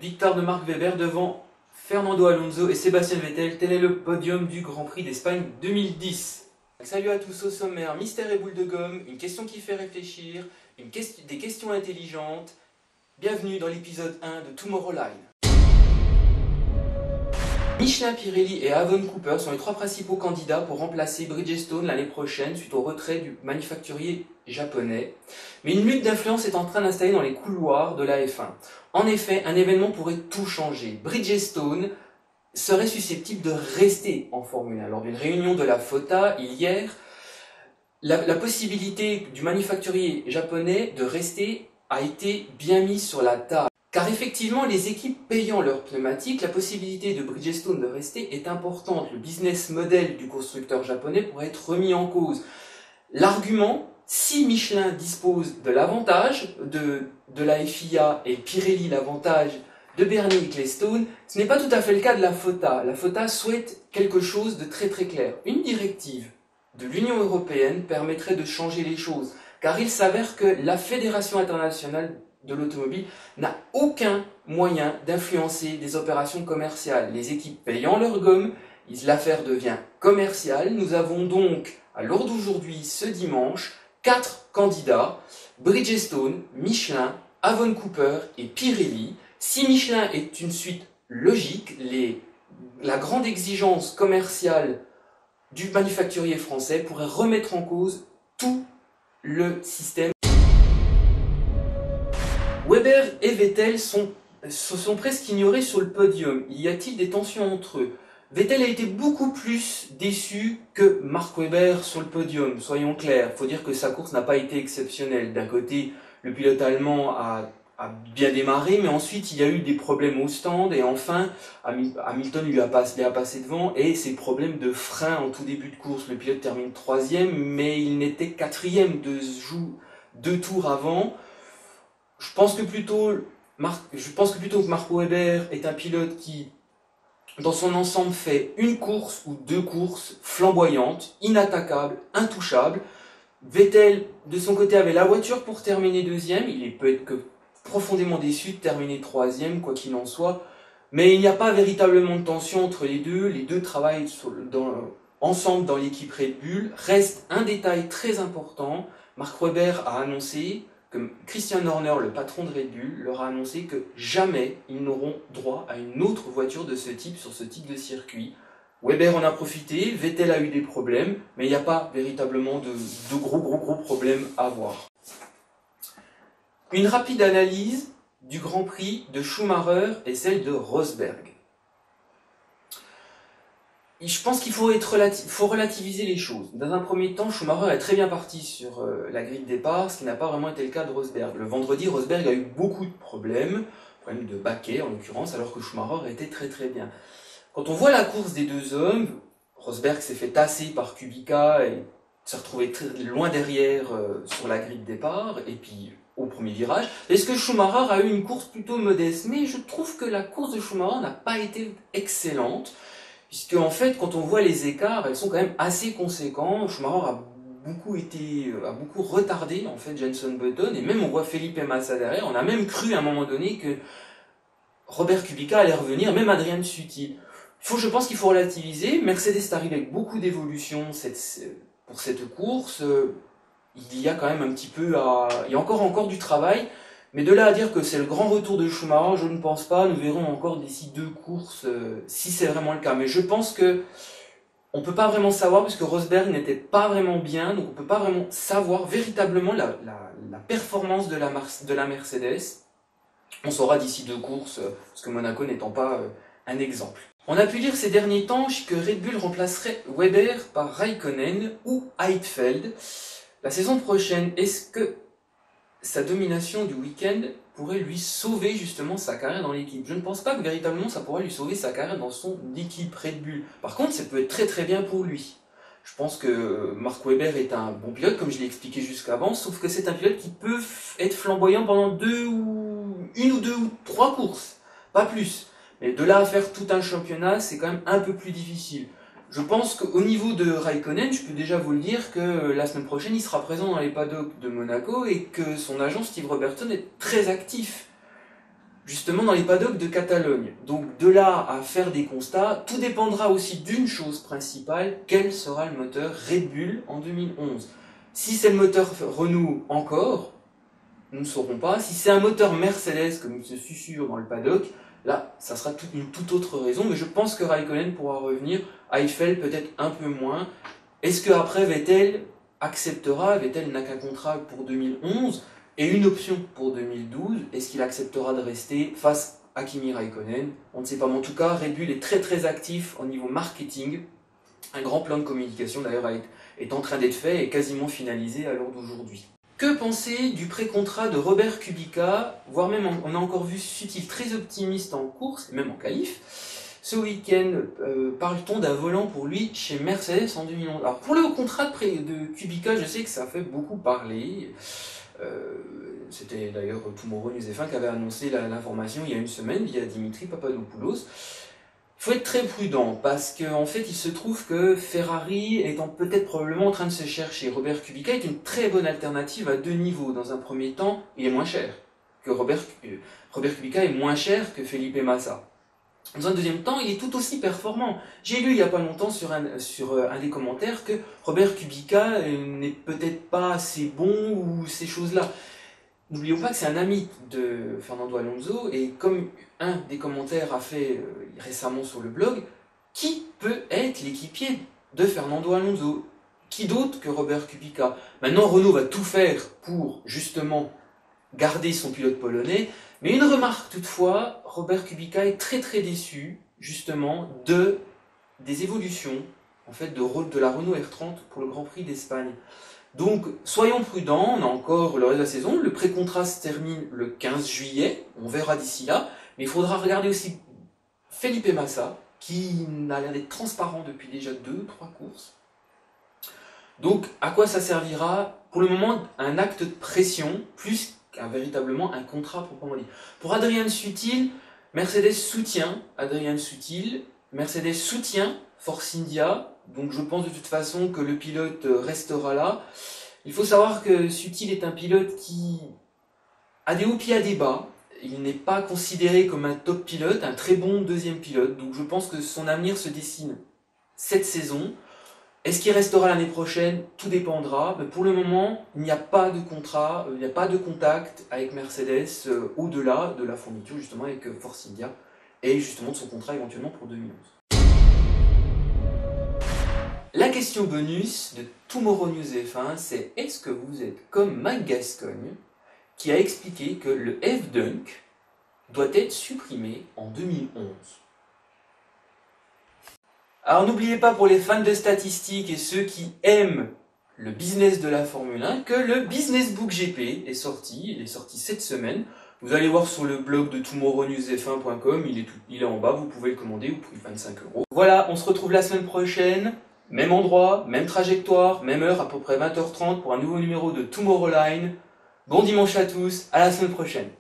Victoire de Marc Webber devant Fernando Alonso et Sébastien Vettel. Tel est le podium du Grand Prix d'Espagne 2010. Salut à tous, au sommaire, mystère et boule de gomme, une question qui fait réfléchir, des questions intelligentes. Bienvenue dans l'épisode 1 de Tomorrowline. Michelin, Pirelli et Avon Cooper sont les trois principaux candidats pour remplacer Bridgestone l'année prochaine suite au retrait du manufacturier japonais. Mais une lutte d'influence est en train d'installer dans les couloirs de la F1. En effet, un événement pourrait tout changer. Bridgestone serait susceptible de rester en Formule 1. Lors d'une réunion de la FOTA hier, la possibilité du manufacturier japonais de rester a été bien mise sur la table. Car effectivement, les équipes payant leurs pneumatiques, la possibilité de Bridgestone de rester est importante. Le business model du constructeur japonais pourrait être remis en cause. L'argument, si Michelin dispose de l'avantage de la FIA et Pirelli l'avantage de Bernie Ecclestone, ce n'est pas tout à fait le cas de la FOTA. La FOTA souhaite quelque chose de très très clair. Une directive de l'Union européenne permettrait de changer les choses. Car il s'avère que la Fédération internationale de l'automobile n'a aucun moyen d'influencer des opérations commerciales. Les équipes payant leur gomme, l'affaire devient commerciale. Nous avons donc, à l'heure d'aujourd'hui, ce dimanche, 4 candidats, Bridgestone, Michelin, Avon Cooper et Pirelli. Si Michelin est une suite logique, la grande exigence commerciale du manufacturier français pourrait remettre en cause tout le système. Webber et Vettel se sont presque ignorés sur le podium. Y a-t-il des tensions entre eux? Vettel a été beaucoup plus déçu que Mark Webber sur le podium, soyons clairs. Il faut dire que sa course n'a pas été exceptionnelle. D'un côté, le pilote allemand a bien démarré, mais ensuite il y a eu des problèmes au stand, et enfin Hamilton lui a passé devant, et ses problèmes de frein en tout début de course. Le pilote termine 3e, mais il n'était 4e deux tours avant. Je pense que plutôt que Mark Webber est un pilote qui, dans son ensemble, fait une course ou 2 courses flamboyantes, inattaquables, intouchables. Vettel, de son côté, avait la voiture pour terminer 2e. Il peut être que profondément déçu de terminer 3e, quoi qu'il en soit. Mais il n'y a pas véritablement de tension entre les deux. Les deux travaillent ensemble dans l'équipe Red Bull. Reste un détail très important. Mark Webber a annoncé que Christian Horner, le patron de Red Bull, leur a annoncé que jamais ils n'auront droit à une autre voiture de ce type sur ce type de circuit. Webber en a profité, Vettel a eu des problèmes, mais il n'y a pas véritablement de gros problèmes à voir. Une rapide analyse du Grand Prix de Schumacher et celle de Rosberg. Je pense qu'il faut relativiser les choses. Dans un premier temps, Schumacher est très bien parti sur la grille de départ, ce qui n'a pas vraiment été le cas de Rosberg. Le vendredi, Rosberg a eu beaucoup de problèmes de baquet en l'occurrence, alors que Schumacher était très très bien. Quand on voit la course des deux hommes, Rosberg s'est fait tasser par Kubica et s'est retrouvé très loin derrière sur la grille de départ, et puis au premier virage. Est-ce que Schumacher a eu une course plutôt modeste? Mais je trouve que la course de Schumacher n'a pas été excellente. Puisque en fait, quand on voit les écarts, elles sont quand même assez conséquents. Schumacher a beaucoup retardé en fait Jenson Button, et même on voit Felipe Massa derrière. On a même cru à un moment donné que Robert Kubica allait revenir, même Adrian Sutil. Je pense qu'il faut relativiser. Mercedes arrive avec beaucoup d'évolution pour cette course. Il y a quand même un petit peu il y a encore du travail. Mais de là à dire que c'est le grand retour de Schumacher, je ne pense pas. Nous verrons encore d'ici 2 courses si c'est vraiment le cas. Mais je pense que on peut pas vraiment savoir, puisque Rosberg n'était pas vraiment bien, donc on peut pas vraiment savoir véritablement la performance de la Mercedes. On saura d'ici 2 courses, parce que Monaco n'étant pas un exemple. On a pu lire ces derniers temps que Red Bull remplacerait Webber par Raikkonen ou Heidfeld. La saison prochaine, est-ce que sa domination du week-end pourrait lui sauver justement sa carrière dans l'équipe? Je ne pense pas que véritablement ça pourrait lui sauver sa carrière dans son équipe Red Bull. Par contre, ça peut être très très bien pour lui. Je pense que Mark Webber est un bon pilote, comme je l'ai expliqué jusqu'avant, sauf que c'est un pilote qui peut être flamboyant pendant une ou 2 ou 3 courses, pas plus. Mais de là à faire tout un championnat, c'est quand même un peu plus difficile. Je pense qu'au niveau de Raikkonen, je peux déjà vous le dire que la semaine prochaine, il sera présent dans les paddocks de Monaco et que son agent Steve Robertson est très actif. justement dans les paddocks de Catalogne. Donc de là à faire des constats, tout dépendra aussi d'une chose principale, quel sera le moteur Red Bull en 2011. Si c'est le moteur Renault encore, nous ne saurons pas. Si c'est un moteur Mercedes, comme il se susurre dans le paddock, là, ça sera une toute autre raison, mais je pense que Raikkonen pourra revenir, Eiffel peut-être un peu moins. Est-ce qu'après Vettel acceptera, Vettel n'a qu'un contrat pour 2011, et une option pour 2012, est-ce qu'il acceptera de rester face à Kimi Raikkonen? On ne sait pas, mais en tout cas, Red Bull est très très actif au niveau marketing. Un grand plan de communication d'ailleurs est en train d'être fait et quasiment finalisé à l'heure d'aujourd'hui. Que penser du pré-contrat de Robert Kubica, voire même on a encore vu Sutil très optimiste en course, et même en qualif. Ce week-end, parle-t-on d'un volant pour lui chez Mercedes en 2011? Alors pour le contrat de Kubica, je sais que ça fait beaucoup parler. C'était d'ailleurs Tomorrow News F1 qui avait annoncé l'information il y a une semaine via Dimitri Papadopoulos. Il faut être très prudent parce qu'en fait il se trouve que Ferrari étant peut-être probablement en train de se chercher, Robert Kubica est une très bonne alternative à deux niveaux. Dans un premier temps, il est moins cher que Robert Kubica est moins cher que Felipe Massa. Dans un deuxième temps, il est tout aussi performant. J'ai lu il n'y a pas longtemps sur un des commentaires que Robert Kubica n'est peut-être pas assez bon ou ces choses-là. N'oublions pas que c'est un ami de Fernando Alonso et comme un des commentaires a fait récemment sur le blog, qui peut être l'équipier de Fernando Alonso? Qui d'autre que Robert Kubica? Maintenant, Renault va tout faire pour justement garder son pilote polonais. Mais une remarque toutefois, Robert Kubica est très très déçu justement des évolutions en fait de la Renault R30 pour le Grand Prix d'Espagne. Donc soyons prudents, on a encore le reste de la saison, le pré-contrat se termine le 15 juillet, on verra d'ici là, mais il faudra regarder aussi Felipe Massa, qui n'a l'air d'être transparent depuis déjà 2-3 courses. Donc à quoi ça servira? Pour le moment, un acte de pression, plus véritablement un contrat proprement dit. Pour Adrian Sutil, Mercedes soutient Adrian Sutil, Mercedes soutient Force India, donc je pense de toute façon que le pilote restera là. Il faut savoir que Sutil est un pilote qui a des hauts pieds à des bas, il n'est pas considéré comme un top pilote, un très bon deuxième pilote, donc je pense que son avenir se dessine cette saison. Est-ce qu'il restera l'année prochaine? Tout dépendra. Mais pour le moment, il n'y a pas de contrat, il n'y a pas de contact avec Mercedes au-delà de la fourniture justement avec Force India et justement de son contrat éventuellement pour 2011. La question bonus de Tomorrow News F1, c'est est-ce que vous êtes comme Mike Gascogne qui a expliqué que le F-Dunk doit être supprimé en 2011? Alors n'oubliez pas pour les fans de statistiques et ceux qui aiment le business de la Formule 1 que le Business Book GP est sorti, il est sorti cette semaine. Vous allez voir sur le blog de tomorrownewsf1.com, il est en bas, vous pouvez le commander au prix de 25 €. Voilà, on se retrouve la semaine prochaine, même endroit, même trajectoire, même heure, à peu près 20h30 pour un nouveau numéro de Tomorrowline. Bon dimanche à tous, à la semaine prochaine.